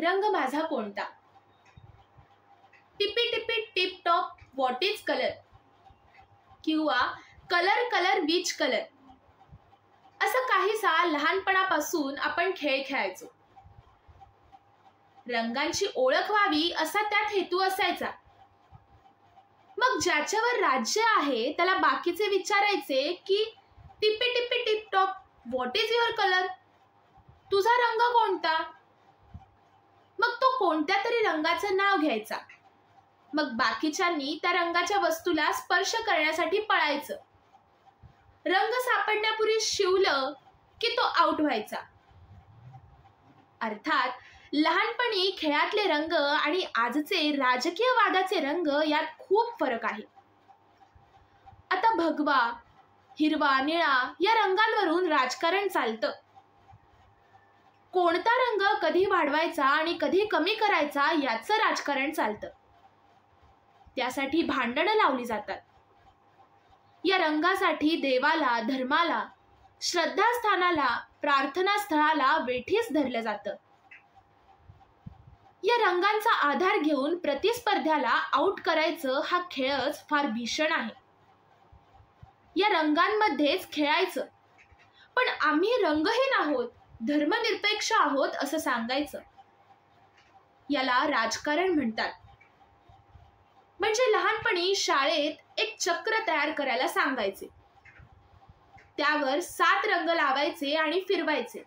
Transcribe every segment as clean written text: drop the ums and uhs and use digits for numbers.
रंग माझा कोणता? Tippy tippy tip top what is colour? किंवा कलर कलर विच कलर? असं काहीसा लहानपणापासून आपण खेळ खेळायचो. रंगांची ओळख व्हावी असा त्यात हेतू असायचा. मग ज्याच्यावर राज्य आहे त्याला बाकीचे विचारायचे की tippy tippy tip top what is your colour? तुझा रंग कोणता? मग तो कोणत्या तरी रंगाचं नाव घ्यायचा. मग बाकीच्यांनी त्या रंगाच्या वस्तूला स्पर्श करण्यासाठी पळायचं. रंग सापडण्यापूर्वी शिवलं की तो आउट व्हायचा. अर्थात लहानपणी खेळातले रंग आणि आजचे राजकीय वादाचे रंग यात खूप फरक आहे. आता भगवा, हिरवा, निळा या रंगांवरून राजकारण चालतं. कोणता रंग कधी वाढवायचा आणि कधी कमी करायचा याचं राजकारण चालतं. त्यासाठी भांडणं लावली जातात. या रंगासाठी देवाला, धर्माला, श्रद्धास्थानाला, प्रार्थना स्थळाला वेठीस धरलं जातं. या रंगांचा आधार घेऊन प्रतिस्पर्ध्याला आउट करायचं हा खेळच फार भीषण आहे. या रंगांमध्येच खेळायचं, पण आम्ही रंगहीन आहोत, धर्मनिरपेक्ष आहोत असं सांगायचं. याला राजकारण म्हणतात. म्हणजे लहानपणी शाळेत एक चक्र तयार करायला सांगायचे. त्यावर 7 रंग लावायचे आणि फिरवायचे.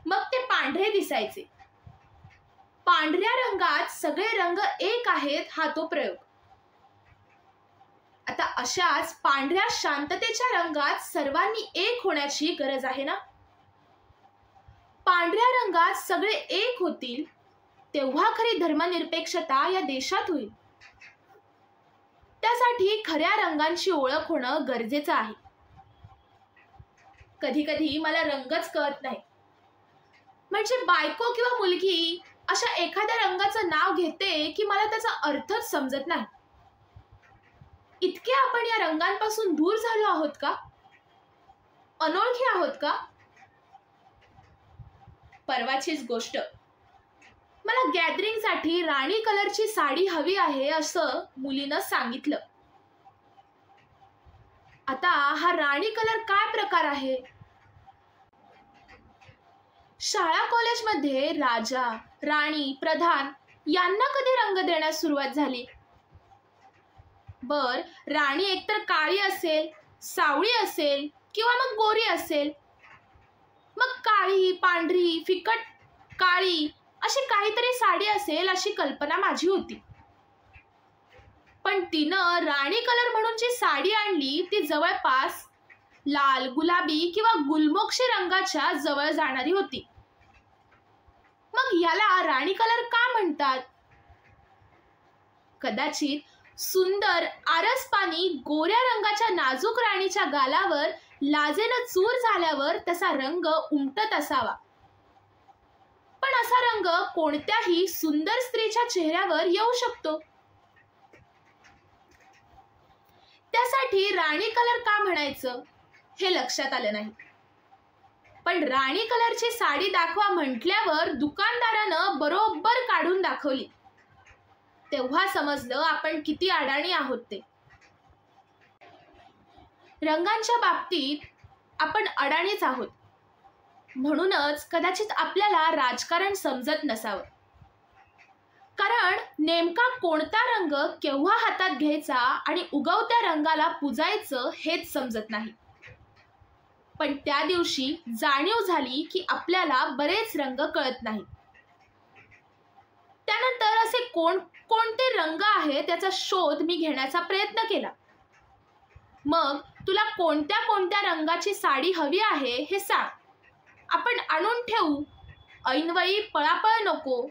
मग ते पांढरे दिसायचे. पांढऱ्या रंगात सगळे रंग एक आहेत हा तो प्रयोग. आता अशाच पांढऱ्या शांततेच्या रंगात सर्वांनी एक होण्याची गरज आहे ना. पांढऱ्या रंगात सगळे एक होतील तेव्हा खरी धर्मनिरपेक्षता या देशात होईल. त्यासाठी खऱ्या रंगांची ओळख होणं गरजेचं आहे. कधी कधी मला रंगच कळत नाही. म्हणजे बायको किंवा मुलगी अशा एखाद्या रंगाचं नाव घेते की मला त्याचा अर्थच समजत नाही. इतके आपण या रंगांपासून दूर झालो आहोत का? अनोळखी आहोत का? परवाचीच गोष्ट. मला गॅदरिंगसाठी राणी कलरची साडी हवी आहे असं मुलीनं सांगितलं. आता हा राणी कलर काय प्रकार आहे? शाळा कॉलेजमध्ये राजा, राणी, प्रधान यांना कधी रंग देण्यास सुरुवात झाली? राणी एकतर काळी असेल, सावळी असेल किंवा मग गोरी असेल. मग काळी, पांढरी, फिकट काळी अशी काहीतरी साडी असेल अशी कल्पना माझी होती. पण तिनं राणी कलर म्हणून जी साडी आणली ती जवळपास लाल, गुलाबी किंवा गुलमोक्षी रंगाच्या जवळ जाणारी होती. मग याला राणी कलर का म्हणतात? कदाचित सुंदर आरसपानी गोऱ्या रंगाच्या नाजूक राणीच्या गालावर लाजेनं चूर झाल्यावर तसा रंग उमटत असावा. पण असा रंग कोणत्याही सुंदर स्त्रीच्या चेहऱ्यावर येऊ शकतो. त्यासाठी राणी कलर का म्हणायचं हे लक्षात आलं नाही. पण राणी कलरची साडी दाखवा म्हटल्यावर दुकानदारानं बरोबर काढून दाखवली. तेव्हा समजलं आपण किती अडाणी आहोत ते. रंगांच्या बाबतीत आपण अडाणीच आहोत. म्हणूनच कदाचित आपल्याला राजकारण समजत नसावं. कारण नेमका कोणता रंग केव्हा हातात घ्यायचा आणि उगवत्या रंगाला पुजायचं हेच समजत नाही. पण त्या दिवशी जाणीव झाली की आपल्याला बरेच रंग कळत नाहीत. त्यानंतर असे कोणते रंग आहेत त्याचा शोध मी घेण्याचा प्रयत्न केला. मग तुला कोणत्या कोणत्या रंगाची साडी हवी आहे हे सांग, आपण आणून ठेवू, ऐनवेळी पळापळ नको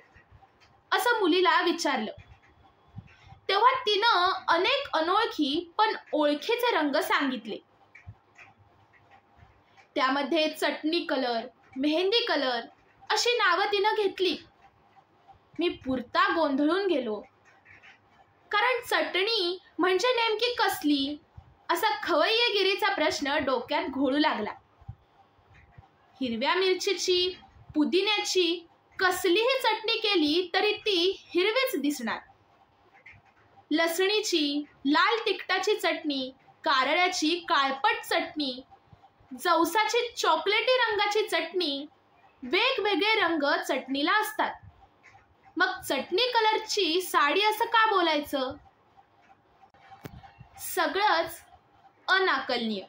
असं मुलीला विचारलं. तेव्हा तिनं अनेक अनोळखी पण ओळखीचे रंग सांगितले. त्यामध्ये चटणी कलर, मेहंदी कलर अशी नावं तिनं घेतली. मी पुरता गोंधळून गेलो. कारण चटणी म्हणजे नेमकी कसली असा खवय्येगिरीचा प्रश्न डोक्यात घोळू लागला. हिरव्या मिरचीची, पुदिन्याची कसलीही चटणी केली तरी ती हिरवीच दिसणार. लसणीची, लाल तिखटाची चटणी, कारळ्याची काळपट चटणी, जवसाची चॉकलेटी रंगाची चटणी, वेगवेगळे रंग चटणीला असतात. मग चटणी कलरची साडी असं का बोलायचं? सगळंच अनाकलनीय.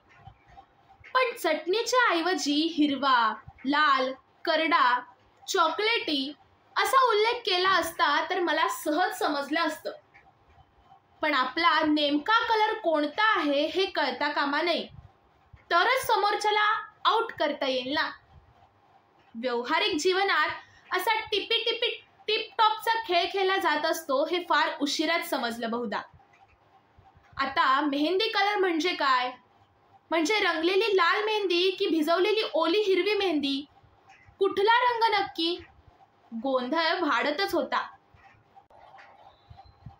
पण चटणीच्या ऐवजी हिरवा, लाल, करडा, चॉकलेटी असा उल्लेख केला असता तर मला सहज समजलं असतं. पण आपला नेमका कलर कोणता आहे हे कळता कामा नये, तरच समोरच्याला आउट करता येईल ना. व्यावहारिक जीवनात असा टिपी टिपी टिप टॉपचा खेळ खेळला जात असतो हे फार उशिराच समजलं बहुधा. आता मेहंदी कलर म्हणजे काय? म्हणजे रंगलेली लाल मेहंदी की भिजवलेली ओली हिरवी मेहंदी? कुठला रंग नक्की? गोंधळ वाढतच होता.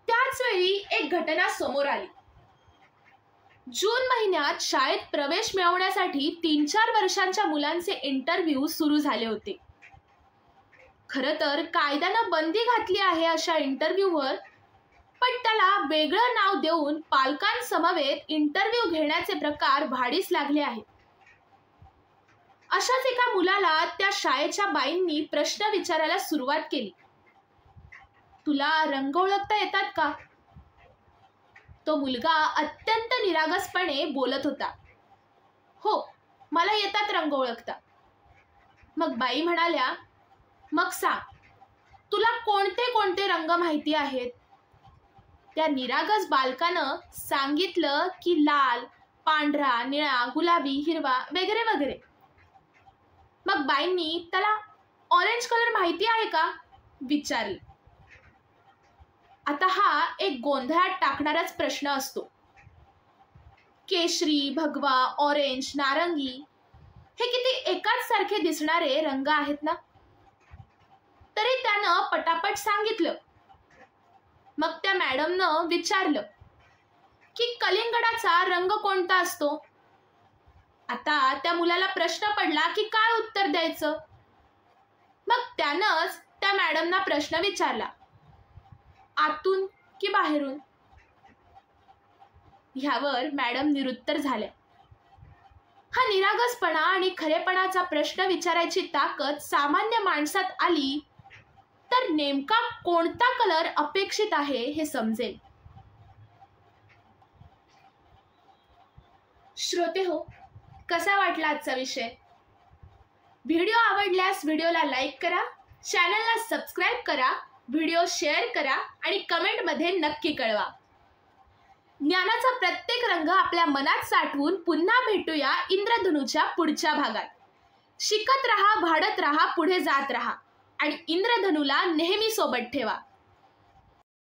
त्याच वेळी एक घटना समोर आली. जून महिन्यात शाळेत प्रवेश मिळवण्यासाठी 3-4 वर्षांच्या मुलांचे इंटरव्ह्यू सुरू झाले होते. खरं तर कायद्यानं बंदी घातली आहे अशा इंटरव्ह्यूवर, पण त्याला वेगळं नाव देऊन पालकांसमवेत इंटरव्ह्यू घेण्याचे प्रकार वाढीस लागले आहेत. अशाच एका मुलाला त्या शाळेच्या बाईंनी प्रश्न विचारायला सुरुवात केली. तुला रंग ओळखता येतात का? तो मुलगा अत्यंत निरागसपणे बोलत होता. हो, मला येतात रंग ओळखता. मग बाई म्हणाल्या, मग सांग, तुला कोणते कोणते रंग माहिती आहेत? त्या निरागस बालकानं सांगितलं की लाल, पांढरा, निळा, गुलाबी, हिरवा वगैरे वगैरे. मग बाईंनी त्याला ऑरेंज कलर माहिती आहे का विचारले. आता हा एक गोंधळात टाकणाराच प्रश्न असतो. केशरी, भगवा, ऑरेंज, नारंगी हे किती एकाच सारखे दिसणारे रंग आहेत ना. तरी त्यानं पटापट सांगितलं. मग त्या मॅडमनं विचारलं की कलिंगडाचा रंग कोणता असतो? आता त्या मुलाला प्रश्न पडला की काय उत्तर द्यायचं. मग त्यानंच त्या मॅडमना प्रश्न विचारला, आतून की बाहेरून? ह्यावर मॅडम निरुत्तर झाल्या. हा निरागसपणा आणि खरेपणाचा प्रश्न विचारायची ताकद सामान्य माणसात आली तर नेमका कोणता कलर अपेक्षित आहे हे समजेल. श्रोते हो, कसा वाटला आजचा विषय? व्हिडिओ आवडल्यास व्हिडिओला लाईक करा, चॅनलला सबस्क्राईब करा, व्हिडिओ शेअर करा आणि कमेंटमध्ये नक्की कळवा. ज्ञानाचा प्रत्येक रंग आपल्या मनात साठवून पुन्हा भेटूया इंद्रधनुच्या पुढच्या भागात. शिकत रहा, वाढत रहा, पुढे जात रहा आणि इंद्रधनुला नेहमी सोबत ठेवा.